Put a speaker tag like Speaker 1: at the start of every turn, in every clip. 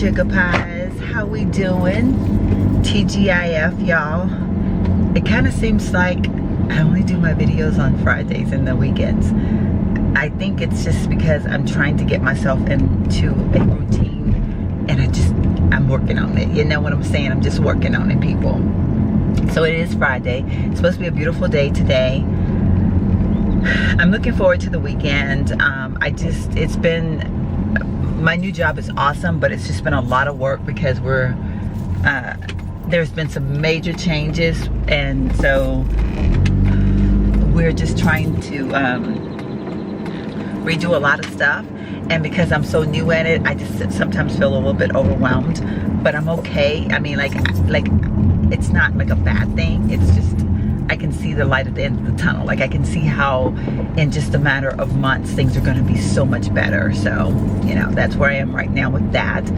Speaker 1: sugar pies, how we doing? TGIF, y'all. It kind of seems like I only do my videos on Fridays and the weekends. I think it's just because I'm trying to get myself into a routine, and I'm working on it. You know what I'm saying? I'm just working on it, people. So it is Friday. It's supposed to be a beautiful day today. I'm looking forward to the weekend. It's been, my new job is awesome, but it's just been a lot of work because there's been some major changes, and so we're just trying to redo a lot of stuff. And because I'm so new at it, I just sometimes feel a little bit overwhelmed, but I'm okay. I mean, like it's not like a bad thing. It's just, I can see the light at the end of the tunnel. Like I can see how in just a matter of months things are going to be so much better. So, you know, that's where I am right now with that.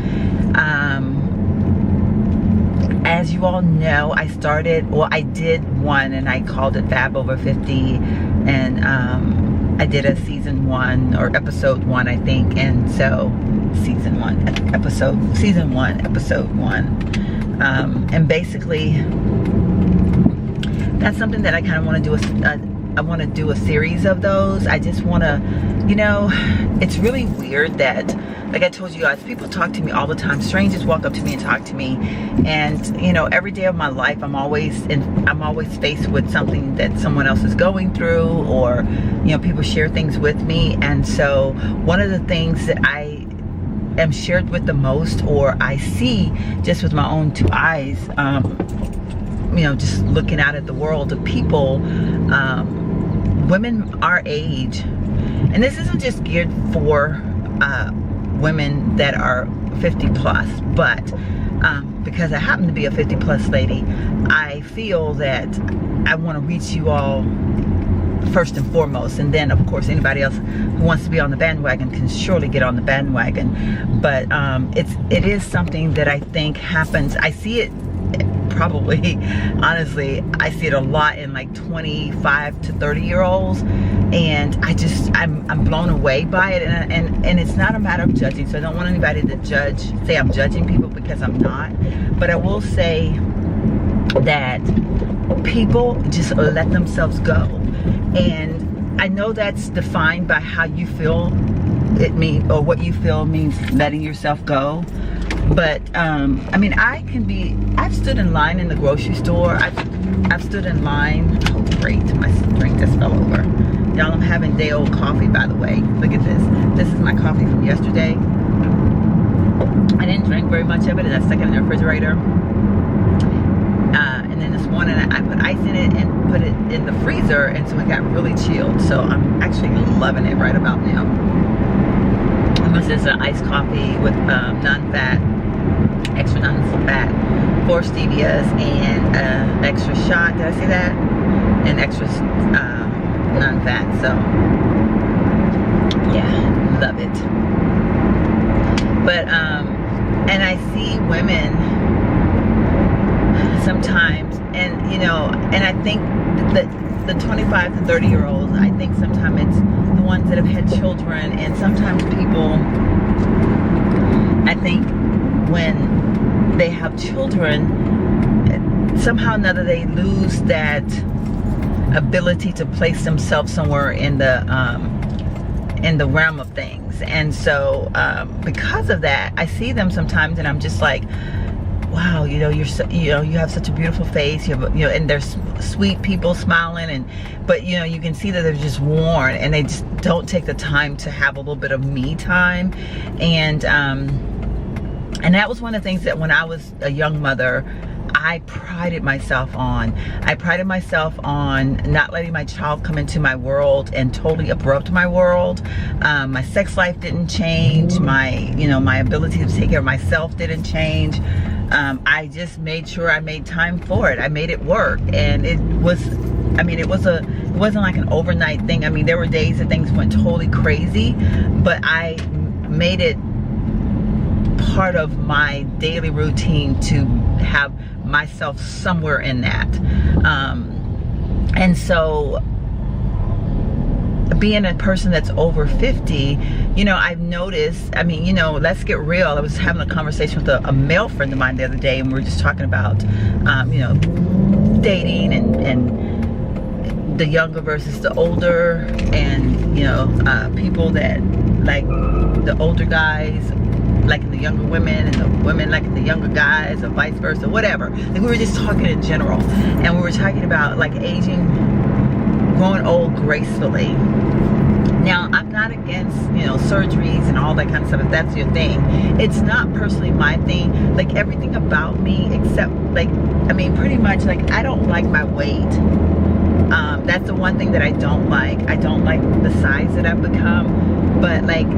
Speaker 1: As you all know, I did one, and I called it Fab Over 50, and I did a season 1 or episode 1, I think. And so season 1 episode 1, and basically that's something that I kind of want to do. I want to do a series of those. I just want to, you know, it's really weird that, like I told you guys, people talk to me all the time. Strangers walk up to me and talk to me, and you know, every day of my life, I'm always faced with something that someone else is going through, or you know, people share things with me. And so one of the things that I am shared with the most, or I see just with my own 2 eyes, you know, just looking out at the world of people, women our age, and this isn't just geared for women that are 50 plus, but because I happen to be a 50 plus lady, I feel that I want to reach you all first and foremost, and then of course anybody else who wants to be on the bandwagon can surely get on the bandwagon. But it is something that I think happens. I see it probably, honestly, I see it a lot in like 25 to 30-year-olds, and I'm blown away by it. And it's not a matter of judging, so I don't want anybody to say I'm judging people, because I'm not. But I will say that people just let themselves go, and I know that's defined by how you feel it means, or what you feel means letting yourself go. But I mean, I've stood in line in the grocery store. I've stood in line. Oh great, my drink just fell over. Y'all, I'm having day old coffee, by the way. Look at this. This is my coffee from yesterday. I didn't drink very much of it, and I stuck it in the refrigerator. And then this morning I put ice in it and put it in the freezer, and so it got really chilled. So I'm actually loving it right about now. This is an iced coffee with non-fat, extra non-fat, 4 stevias, and extra shot. Did I say that? And extra non-fat. So yeah, love it. But and I see women sometimes, and you know, and I think that the 25 to 30-year-olds, I think sometimes it's the ones that have had children, and sometimes people, I think when they have children, somehow or another they lose that ability to place themselves somewhere in the realm of things. And so because of that, I see them sometimes, and I'm just like, wow, you know, you have such a beautiful face. You have, you know, and there's sweet people smiling, but you know, you can see that they're just worn, and they just don't take the time to have a little bit of me time. And that was one of the things that when I was a young mother, I prided myself on. I prided myself on not letting my child come into my world and totally abrupt my world. My sex life didn't change. My ability to take care of myself didn't change. I just made sure I made time for it. I made it work, and it wasn't like an overnight thing. I mean, there were days that things went totally crazy, but I made it part of my daily routine to have myself somewhere in that. And so being a person that's over 50, you know, I've noticed, I mean, you know, let's get real. I was having a conversation with a male friend of mine the other day, and we were just talking about, you know, dating and the younger versus the older, and, you know, people that like the older guys liking the younger women, and the women liking the younger guys, or vice versa, whatever. Like, we were just talking in general, and we were talking about like aging, growing old gracefully. Now, I'm not against, you know, surgeries and all that kind of stuff, if that's your thing. It's not personally my thing. Like, everything about me, except, like, I mean, pretty much, like, I don't like my weight. That's the one thing that I don't like. I don't like the size that I've become. But, like,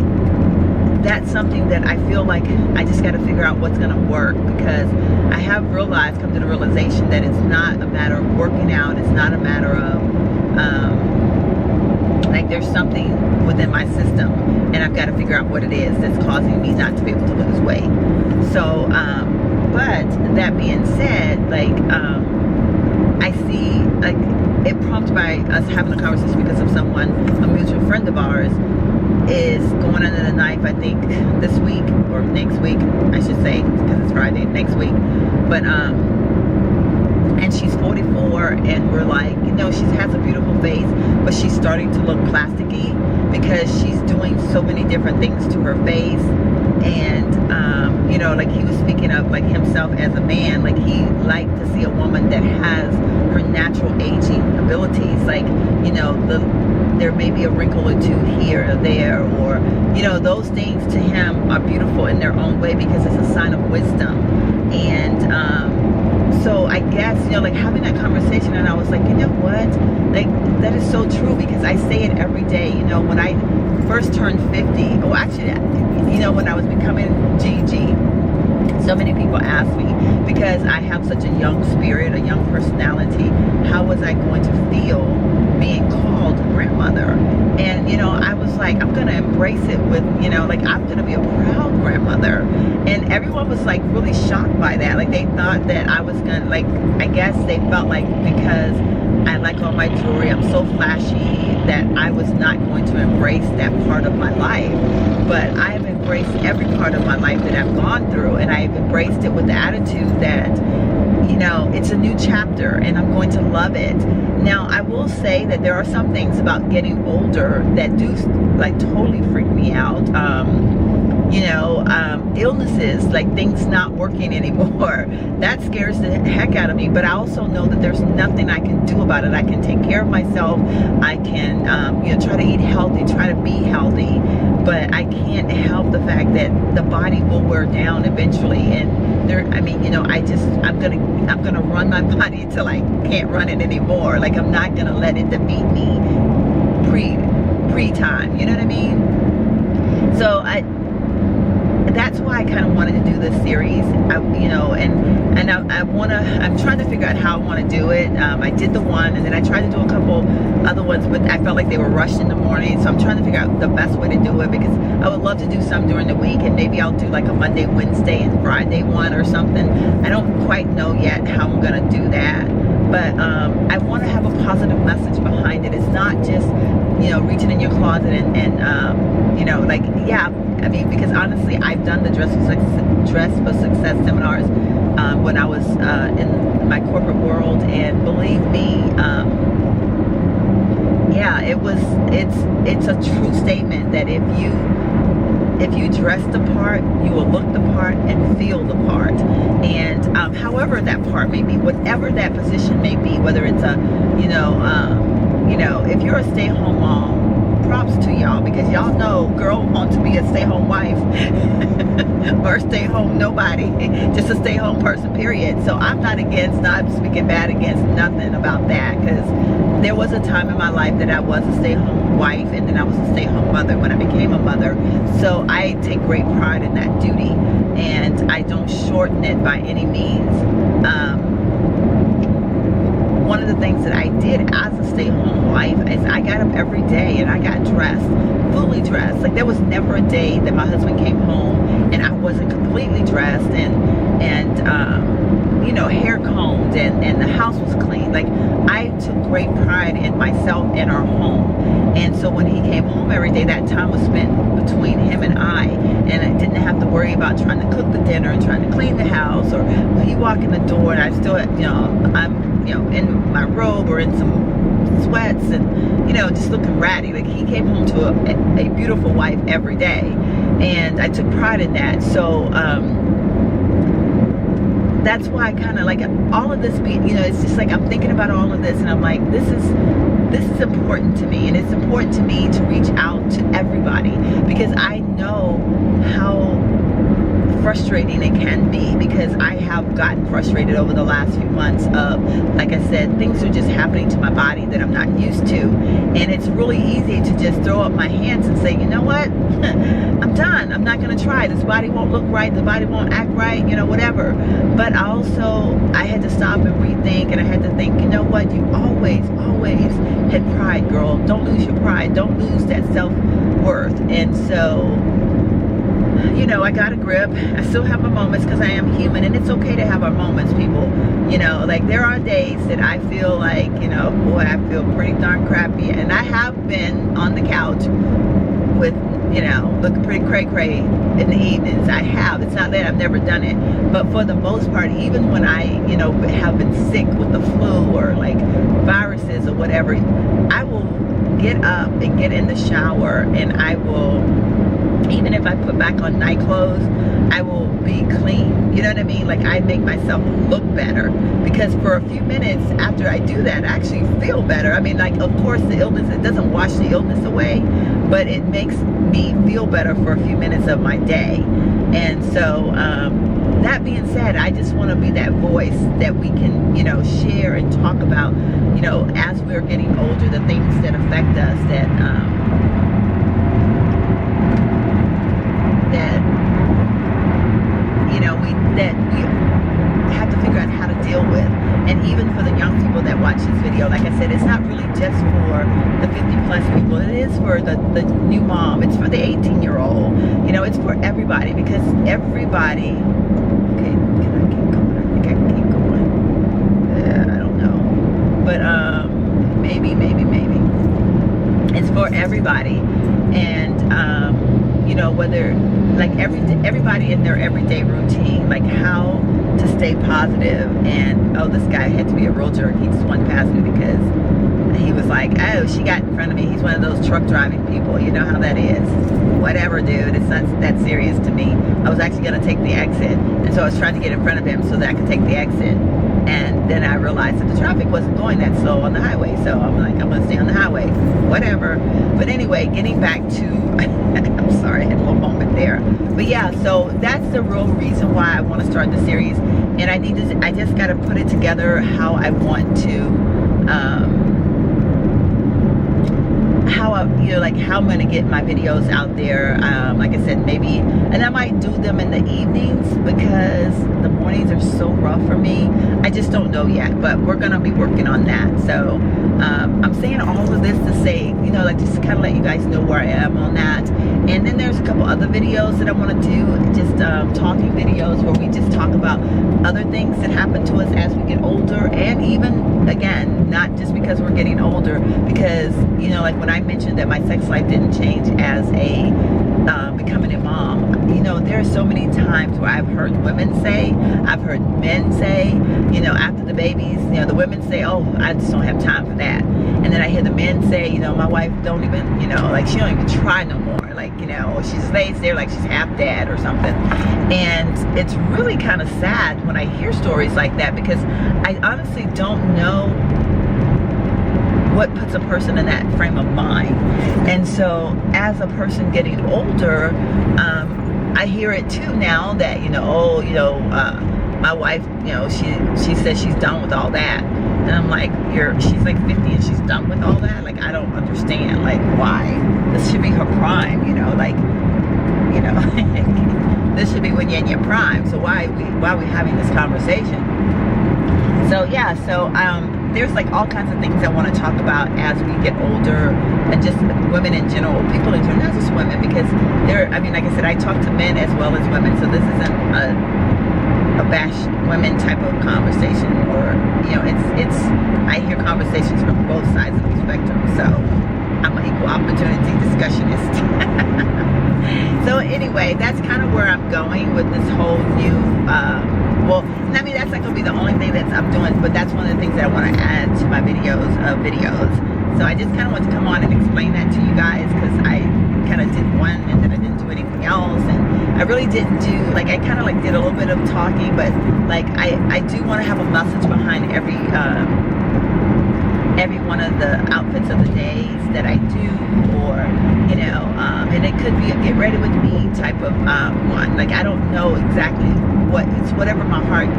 Speaker 1: that's something that I feel like I just got to figure out what's going to work, because I have realized, come to the realization that it's not a matter of working out. It's not a matter of, like, there's something within my system, and I've got to figure out what it is that's causing me not to be able to lose weight. So, but that being said, like, I see, like, it prompted by us having a conversation because of someone, a mutual friend of ours, is going under the knife, I think, this week or next week, I should say, because it's Friday, next week. But, and she's 44, and we're like, you know, she has a beautiful face, but she's starting to look plasticky because she's doing so many different things to her face. And, you know, like, he was speaking of, like, himself as a man, like, he liked to see a woman that has her natural aging abilities. Like, you know, there may be a wrinkle or two here or there, or, you know, those things to him are beautiful in their own way because it's a sign of wisdom. And so I guess, you know, like, having that conversation, and I was like, you know what, like, that is so true, because I say it every day. You know, when I first turned 50, well, actually, you know, when I was becoming Gigi, so many people ask me, because I have such a young spirit, a young personality, how was I going to feel being called grandmother? And, you know, I was like, I'm going to embrace it with, you know, like, I'm going to be a proud grandmother. And everyone was, like, really shocked by that. Like, they thought that I was going to, like, I guess they felt like because I like all my jewelry, I'm so flashy, that I was not going to embrace that part of my life. But I have embraced every part of my life that I've gone through, and I've embraced it with the attitude that, you know, it's a new chapter, and I'm going to love it. Now, I will say that there are some things about getting older that do, like, totally freak me out. You know, illnesses, like things not working anymore. That scares the heck out of me. But I also know that there's nothing I can do about it. I can take care of myself. I can, you know, try to eat healthy, try to be healthy. But I can't help the fact that the body will wear down eventually. And there, I mean, you know, I'm gonna run my body until I can't run it anymore. Like, I'm not gonna let it defeat me pre-time. You know what I mean? So that's why I kind of wanted to do this series, you know, and I'm trying to figure out how I want to do it. I did the one, and then I tried to do a couple other ones, but I felt like they were rushed in the morning, so I'm trying to figure out the best way to do it, because I would love to do some during the week, and maybe I'll do like a Monday, Wednesday, and Friday one or something. I don't quite know yet how I'm going to do that, but I want to have a positive message behind it. It's not just, you know, reaching in your closet and you know, like, yeah, I mean, because honestly, I've done the Dress for Success seminars when I was in my corporate world, and believe me, yeah, it's a true statement that if you dress the part, you will look the part and feel the part. And however that part may be, whatever that position may be, whether it's a, you know, if you're a stay-at-home mom, props to y'all, because y'all know girl wants to be a stay-home wife or stay-home nobody, just a stay-home person, period. So I'm not speaking bad against nothing about that, because there was a time in my life that I was a stay-home wife, and then I was a stay-home mother when I became a mother. So I take great pride in that duty, and I don't shorten it by any means. one of the things that I did as a stay-at-home wife is I got up every day and I got dressed, fully dressed. Like, there was never a day that my husband came home and I wasn't completely dressed and you know, hair combed and the house was clean. Like, I took great pride in myself and our home. And so when he came home every day, that time was spent between him and I didn't have to worry about trying to cook the dinner and trying to clean the house, or when he walked in the door and I still, you know, I'm, you know, in my robe or in some sweats and, you know, just looking ratty. Like, he came home to a beautiful wife every day, and I took pride in that. So that's why I kind of like all of this, you know, it's just like I'm thinking about all of this and I'm like, this is important to me, and it's important to me to reach out to everybody, because I know how frustrating it can be, because I have gotten frustrated over the last few months of, like I said, things are just happening to my body that I'm not used to, and it's really easy to just throw up my hands and say, you know what, I'm done, I'm not going to try, this body won't look right, the body won't act right, you know, whatever. But I had to stop and rethink, and I had to think, you know what, you always had pride, girl. Don't lose your pride, don't lose that self-worth. And so, you know, I got a grip. I still have my moments, because I am human, and it's okay to have our moments, people. You know, like, there are days that I feel like, you know, boy, I feel pretty darn crappy, and I have been on the couch with, you know, looking pretty cray-cray in the evenings. I have. It's not that I've never done it, but for the most part, even when I, you know, have been sick with the flu or like viruses or whatever, I will get up and get in the shower, and I will, even if I put back on night clothes, I will be clean. You know what I mean? Like, I make myself look better, because for a few minutes after I do that, I actually feel better. I mean, like, of course, the illness, it doesn't wash the illness away, but it makes me feel better for a few minutes of my day. And so, that being said, I just want to be that voice that we can, you know, share and talk about, you know, as we're getting older, the things that affect us, that you know, we have to figure out how to deal with. And even for the young people that watch this video, like I said, it's not really just for the 50+ people. It is for the new mom. It's for the 18-year-old. You know, it's for everybody, because everybody. Okay, can I keep going? I think I can keep going. I don't know, but maybe. It's for everybody, and you know, whether, like, everybody in their everyday routine, like how to stay positive. And oh, this guy had to be a real jerk. He just went past me because he was like, oh, she got in front of me. He's one of those truck driving people. You know how that is. Whatever, dude. It's not that serious to me. I was actually going to take the exit, and so I was trying to get in front of him so that I could take the exit. And then I realized that the traffic wasn't going that slow on the highway, so I'm like, I'm going to stay on the highway, whatever. But anyway, getting back to, I'm sorry, I had a little moment there. But yeah, so that's the real reason why I want to start the series. And I just got to put it together how I want to, you know, like how I'm going to get my videos out there. Like I said, maybe, and I might do them in the evenings, because the mornings are so rough for me. I just don't know yet, but we're going to be working on that. So I'm saying all of this to say, you know, like, just to kind of let you guys know where I am on that. And then there's a couple other videos that I want to do, just talking videos where we just talk about other things that happen to us as we get older, and even, again, not just because we're getting older, because, you know, like when I mentioned that my sex life didn't change as a becoming a mom, you know, there are so many times where I've heard women say, I've heard men say, you know, after the babies, you know, the women say, oh, I just don't have time for that. And then I hear the men say, you know, my wife don't even, you know, like, she don't even try no more. Like, you know, she lays there like she's half dead or something. And it's really kind of sad when I hear stories like that, because I honestly don't know what puts a person in that frame of mind. And so as a person getting older, I hear it too now that, you know, oh, you know, my wife, you know, she says she's done with all that. And I'm like, she's like 50 and she's done with all that? Like, I don't understand. Like, why? This should be her prime, you know, like, you know, this should be when you're in your prime. So why are we having this conversation? So yeah, so there's like all kinds of things I want to talk about as we get older, and just women in general, people in general, not just women, because I mean, like I said, I talk to men as well as women, so this isn't a bash women type of conversation, or, you know, it's I hear conversations from both sides of the spectrum, so I'm an equal opportunity discussionist. So anyway, that's kind of where I'm going with this whole new, well, I mean, that's not going to be the only thing that I'm doing, but that's one of the things that I want to add to my videos. So I just kind of want to come on and explain that to you guys, because I kind of did one and then I didn't do anything else, and I really didn't do, like, I kind of like did a little bit of talking, but like I do want to have a message behind every one of the outfits of the days that I do, or, you know, and it could be a get ready with me type of one. Like, I don't know exactly what, it's whatever my heart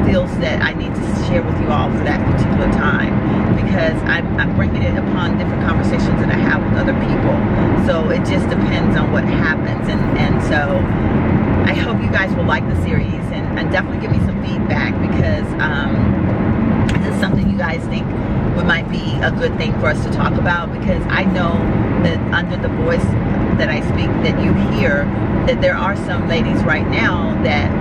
Speaker 1: feels that I need to share with you all for that particular time, because I'm bringing it upon different conversations that I have with other people, so it just depends on what happens, and so I hope you guys will like the series, and definitely give me some feedback, because this is something you guys think might be a good thing for us to talk about, because I know that under the voice that I speak, that you hear, that there are some ladies right now that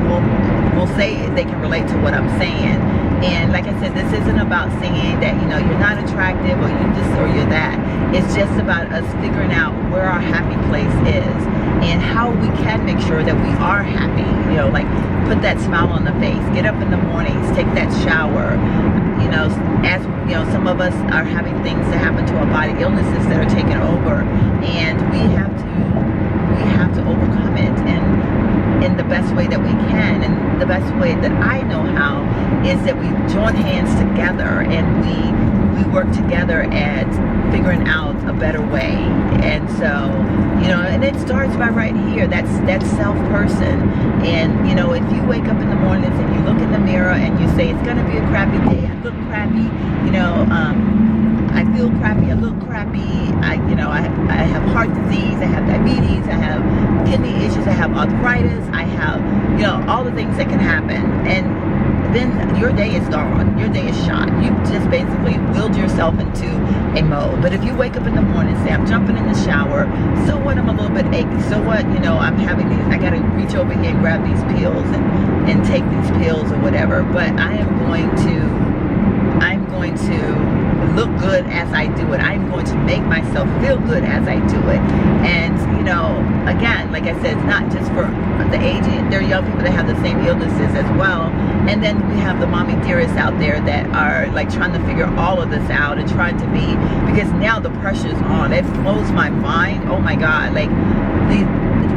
Speaker 1: will say they can relate to what I'm saying. And like I said, this isn't about saying that, you know, you're not attractive, or you this or you're that. It's just about us figuring out where our happy place is, and how we can make sure that we are happy. You know, like, put that smile on the face, get up in the mornings, take that shower. You know, as you know, some of us are having things that happen to our body, illnesses that are taking over, and we have to overcome it, and in the best way that we can. And the best way that I know how is that we join hands together, and we work together at figuring out a better way. And so, you know, and it starts by right here. That's self person. And, you know, if you wake up in the mornings and you look in the mirror and you say, it's going to be a crappy day, I look crappy, you know, I feel crappy, I look crappy, I have heart disease, I have diabetes, I have kidney issues, I have arthritis, I have, you know, all the things that can happen. And then your day is gone. Your day is shot. You just basically willed yourself into a mode. But if you wake up in the morning and say, I'm jumping in the shower, so what, I'm a little bit achy, so what, you know, I'm having these, I gotta reach over here and grab these pills and take these pills or whatever, but I'm going to look good as I do it. I'm going to make myself feel good as I do it. And, you know, again, like I said, it's not just for the aging. There are young people that have the same illnesses as well. And then we have the mommy dearests out there that are like trying to figure all of this out and trying to be, because now the pressure's on. It blows my mind. Oh my God. Like,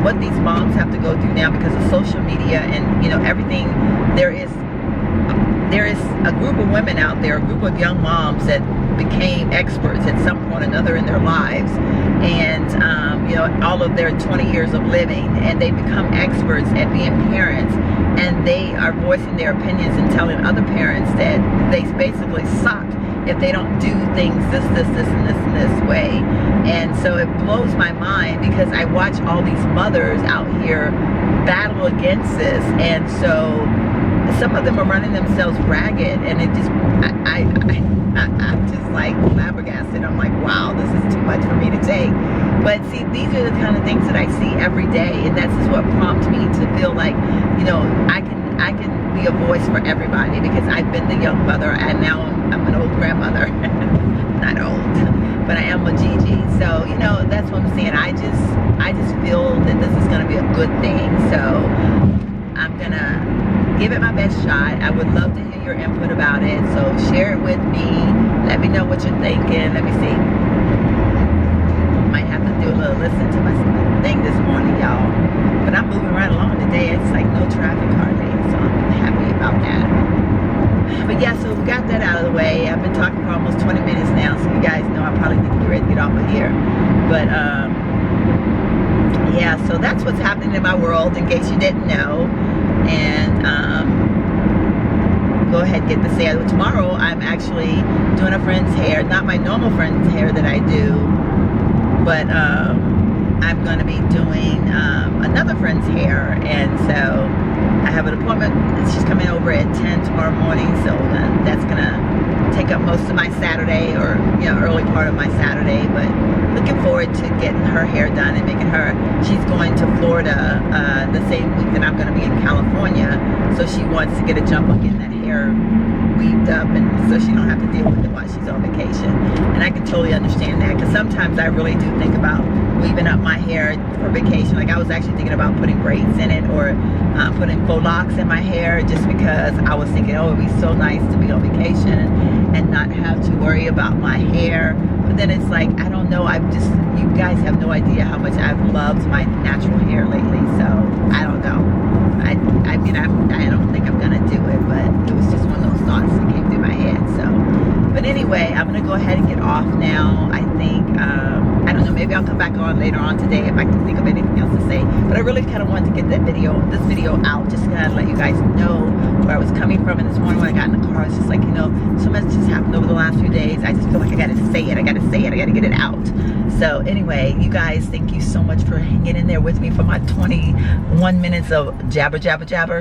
Speaker 1: what these moms have to go through now because of social media and, you know, everything. There is a group of women out there, a group of young moms that became experts at some point or another in their lives, and you know, all of their 20 years of living, and they become experts at being parents, and they are voicing their opinions and telling other parents that they basically suck if they don't do things this and this way. And so it blows my mind, because I watch all these mothers out here battle against this, and so some of them are running themselves ragged, and it just, I'm just like flabbergasted. I'm like, wow, this is too much for me to take. But see, these are the kind of things that I see every day, and that's just what prompts me to feel like, you know, I can be a voice for everybody, because I've been the young mother, and now I'm an old grandmother. Not old, but I am a Gigi. So, you know, that's what I'm saying. I just feel that this is going to be a good thing. So I'm gonna give it my best shot. I would love to hear your input about it, so share it with me. Let me know what you're thinking. Let me see. Might have to do a little listen to my thing this morning, y'all. But I'm moving right along today. It's like no traffic hardly, so I'm happy about that. But yeah, so we got that out of the way. I've been talking for almost 20 minutes now, so you guys know I probably need to get ready to get off of here. But yeah, so that's what's happening in my world, in case you didn't know. And go ahead and get the say. Tomorrow I'm actually doing a friend's hair, not my normal friend's hair that I do, but I'm going to be doing another friend's hair, and so I have an appointment. She's coming over at 10 tomorrow morning, so that's gonna take up most of my Saturday, or early part of my Saturday. But looking forward to getting her hair done and making her. She's going to Florida the same week that I'm going to be in California, so she wants to get a jump on getting that hair weaved up, and so she don't have to deal with it while she's on vacation. And I can totally understand that, because sometimes I really do think about weaving up my hair for vacation. Like I was actually thinking about putting braids in it, or putting faux locks in my hair, just because I was thinking, oh, it'd be so nice to be on vacation and not have to worry about my hair. But then it's like, I don't know, you guys have no idea how much I've loved my natural hair lately, so I don't know. I mean, I don't think I'm gonna do it, but it was just one of those thoughts that came through my head. So, but anyway, I'm gonna go ahead and get off now. I think, I don't know, maybe I'll come back on later on today if I can think of anything else to say. But I really kind of wanted to get this video out, just to kind of let you guys know where I was coming from. And this morning when I got in the car, it's just like, so much just happened over the last few days. I just feel like I gotta say it. I gotta get it out. So anyway, you guys, thank you so much for hanging in there with me for my 21 minutes of jabber.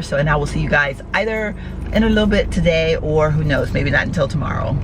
Speaker 1: So, and I will see you guys either in a little bit today, or who knows, maybe not until tomorrow.